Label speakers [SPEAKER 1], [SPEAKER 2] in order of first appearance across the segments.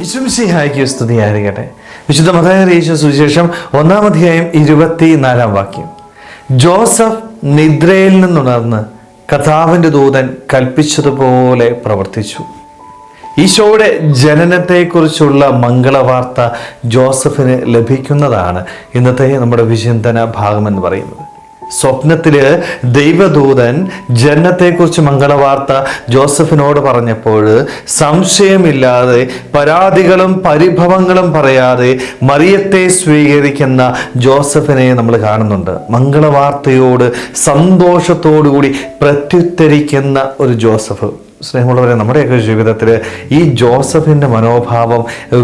[SPEAKER 1] ഈശോമിശിഹായ്ക്ക് സ്തുതിയായിരിക്കട്ടെ. വിശുദ്ധ മത്തായി അറിയിച്ച സുവിശേഷം 1-ാം അധ്യായം 24-ാം വാക്യം. ജോസഫ് നിദ്രയിൽ നിന്നുണർന്ന് കർത്താവിൻ്റെ ദൂതൻ കൽപ്പിച്ചതുപോലെ പ്രവർത്തിച്ചു. ഈശോയുടെ ജനനത്തെക്കുറിച്ചുള്ള മംഗളവാർത്ത ജോസഫിന് ലഭിക്കുന്നതാണ് ഇന്നത്തെ നമ്മുടെ വിചിന്തന ഭാഗമെന്ന് പറയുന്നത്. സ്വപ്നത്തില് ദൈവദൂതൻ ജനനത്തെക്കുറിച്ച് മംഗളവാർത്ത ജോസഫിനോട് പറഞ്ഞപ്പോൾ സംശയമില്ലാതെ പരാതികളും പരിഭവങ്ങളും പറയാതെ മറിയത്തെ സ്വീകരിക്കുന്ന ജോസഫിനെ നമ്മൾ കാണുന്നുണ്ട്. മംഗളവാർത്തയോട് സന്തോഷത്തോടുകൂടി പ്രത്യുത്തരിക്കുന്ന ഒരു ജോസഫ്. സ്നേഹമുള്ളവരെ, നമ്മുടെയൊക്കെ ജീവിതത്തിൽ ഈ ജോസഫിൻ്റെ മനോഭാവം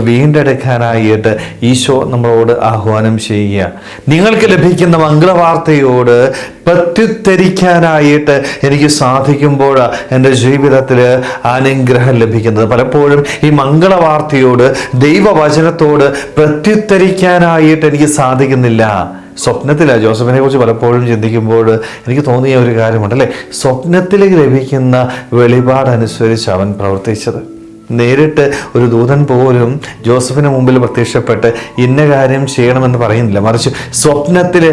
[SPEAKER 1] വീണ്ടെടുക്കാനായിട്ട് ഈശോ നമ്മളോട് ആഹ്വാനം ചെയ്യുക. നിങ്ങൾക്ക് ലഭിക്കുന്ന മംഗളവാർത്തയോട് പ്രത്യുത്തരിക്കാനായിട്ട് എനിക്ക് സാധിക്കുമ്പോഴാണ് എൻ്റെ ജീവിതത്തിൽ അനുഗ്രഹം ലഭിക്കുന്നത്. പലപ്പോഴും ഈ മംഗളവാർത്തയോട് ദൈവവചനത്തോട് പ്രത്യുത്തരിക്കാനായിട്ട് എനിക്ക് സാധിക്കുന്നില്ല. സ്വപ്നത്തിലാണ് ജോസഫിനെ കുറിച്ച് പലപ്പോഴും ചിന്തിക്കുമ്പോൾ എനിക്ക് തോന്നിയ ഒരു കാര്യമുണ്ടല്ലേ, സ്വപ്നത്തിലേക്ക് ലഭിക്കുന്ന വെളിപാടനുസരിച്ച് അവൻ പ്രവർത്തിച്ചത്. നേരിട്ട് ഒരു ദൂതൻ പോലും ജോസഫിന് മുമ്പിൽ പ്രത്യക്ഷപ്പെട്ട് ഇന്ന കാര്യം ചെയ്യണമെന്ന് പറയുന്നില്ല, മറിച്ച് സ്വപ്നത്തിൽ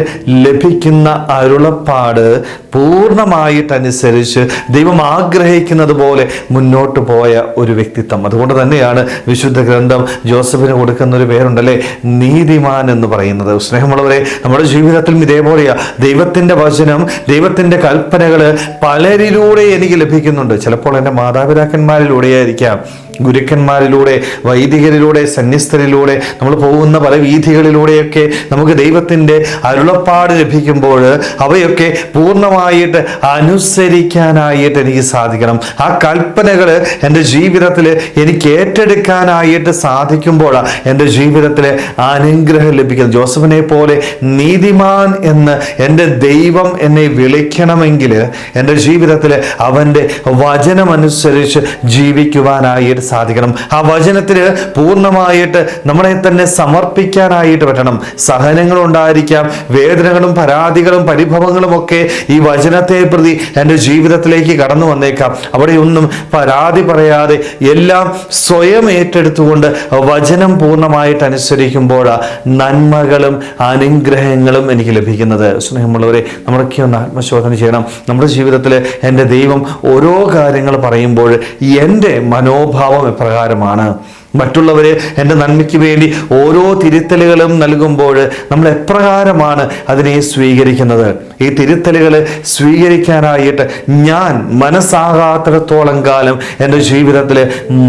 [SPEAKER 1] ലഭിക്കുന്ന അരുളപ്പാട് പൂർണ്ണമായിട്ടനുസരിച്ച് ദൈവം ആഗ്രഹിക്കുന്നത് പോലെ മുന്നോട്ട് പോയ ഒരു വ്യക്തിത്വം. അതുകൊണ്ട് തന്നെയാണ് വിശുദ്ധ ഗ്രന്ഥം ജോസഫിന് കൊടുക്കുന്ന ഒരു പേരുണ്ടല്ലേ, നീതിമാൻ എന്ന് പറയുന്നത്. സ്നേഹമുള്ളവരെ, നമ്മുടെ ജീവിതത്തിലും ഇതേപോലെയാണ്. ദൈവത്തിൻ്റെ വചനം, ദൈവത്തിൻ്റെ കൽപ്പനകൾ പലരിലൂടെ എനിക്ക് ലഭിക്കുന്നുണ്ട്. ചിലപ്പോൾ എൻ്റെ മാതാപിതാക്കന്മാരിലൂടെയായിരിക്കാം, ഗുരുക്കന്മാരിലൂടെ, വൈദികരിലൂടെ, സന്യസ്തരിലൂടെ, നമ്മൾ പോകുന്ന പല വീഥികളിലൂടെയൊക്കെ നമുക്ക് ദൈവത്തിൻ്റെ അരുളപ്പാട് ലഭിക്കുമ്പോൾ അവയൊക്കെ പൂർണ്ണമായിട്ട് അനുസരിക്കാനായിട്ട് എനിക്ക് സാധിക്കണം. ആ കൽപ്പനകൾ എൻ്റെ ജീവിതത്തിൽ എനിക്ക് ഏറ്റെടുക്കാനായിട്ട് സാധിക്കുമ്പോഴാണ് എൻ്റെ ജീവിതത്തിൽ അനുഗ്രഹം ലഭിക്കുന്നത്. ജോസഫിനെ പോലെ നീതിമാൻ എന്ന് എൻ്റെ ദൈവം എന്നെ വിളിക്കണമെങ്കിൽ എൻ്റെ ജീവിതത്തിൽ അവൻ്റെ വചനമനുസരിച്ച് ജീവിക്കുവാനായിട്ട് സാധിക്കണം. ആ വചനത്തിന് പൂർണ്ണമായിട്ട് നമ്മളെ തന്നെ സമർപ്പിക്കാനായിട്ട് പറ്റണം. സഹനങ്ങളുണ്ടായിരിക്കാം, വേദനകളും പരാതികളും പരിഭവങ്ങളും ഒക്കെ ഈ വചനത്തെ പ്രതി എൻ്റെ ജീവിതത്തിലേക്ക് കടന്നു വന്നേക്കാം. അവിടെയൊന്നും പരാതി പറയാതെ എല്ലാം സ്വയം ഏറ്റെടുത്തുകൊണ്ട് വചനം പൂർണ്ണമായിട്ട് അനുസരിക്കുമ്പോഴാണ് നന്മകളും അനുഗ്രഹങ്ങളും എനിക്ക് ലഭിക്കുന്നത്. സ്നേഹമുള്ളവരെ, നമ്മളൊക്കെ ഒന്ന് ആത്മശോധന ചെയ്യണം. നമ്മുടെ ജീവിതത്തിൽ എൻ്റെ ദൈവം ഓരോ കാര്യങ്ങൾ പറയുമ്പോൾ എൻ്റെ മനോഭാവം എപ്രകാരമാണ്, മറ്റുള്ളവരെ എൻ്റെ നന്മയ്ക്ക് വേണ്ടി ഓരോ തിരുത്തലുകളും നൽകുമ്പോൾ നമ്മൾ എപ്രകാരമാണ് അതിനെ സ്വീകരിക്കുന്നത്. ഈ തിരുത്തലുകൾ സ്വീകരിക്കാനായിട്ട് ഞാൻ മനസ്സാകാത്തിടത്തോളം കാലം എൻ്റെ ജീവിതത്തിൽ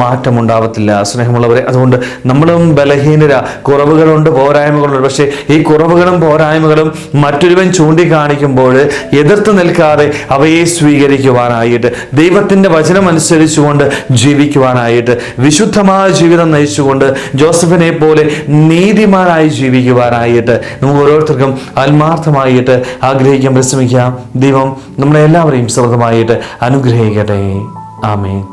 [SPEAKER 1] മാറ്റമുണ്ടാവത്തില്ല. സ്നേഹമുള്ളവരെ, അതുകൊണ്ട് നമ്മളും ബലഹീനരാ, കുറവുകളുണ്ട്, പോരായ്മകളുണ്ട്. പക്ഷേ ഈ കുറവുകളും പോരായ്മകളും മറ്റൊരുവൻ ചൂണ്ടിക്കാണിക്കുമ്പോൾ എതിർത്ത് നിൽക്കാതെ അവയെ സ്വീകരിക്കുവാനായിട്ട്, ദൈവത്തിൻ്റെ വചനം അനുസരിച്ചുകൊണ്ട് ജീവിക്കുവാനായിട്ട്, വിശുദ്ധമായ ജീവിതം നയിച്ചുകൊണ്ട് ജോസഫിനെ പോലെ നീതിമാനായി ജീവിക്കുവാനായിട്ട് നമുക്ക് ഓരോരുത്തർക്കും ആത്മാർത്ഥമായിട്ട് ആഗ്രഹിക്കാൻ പരിശ്രമിക്കാം. ദൈവം നമ്മളെ എല്ലാവരെയും സമൃദ്ധമായിട്ട് അനുഗ്രഹിക്കട്ടെ. ആമേൻ.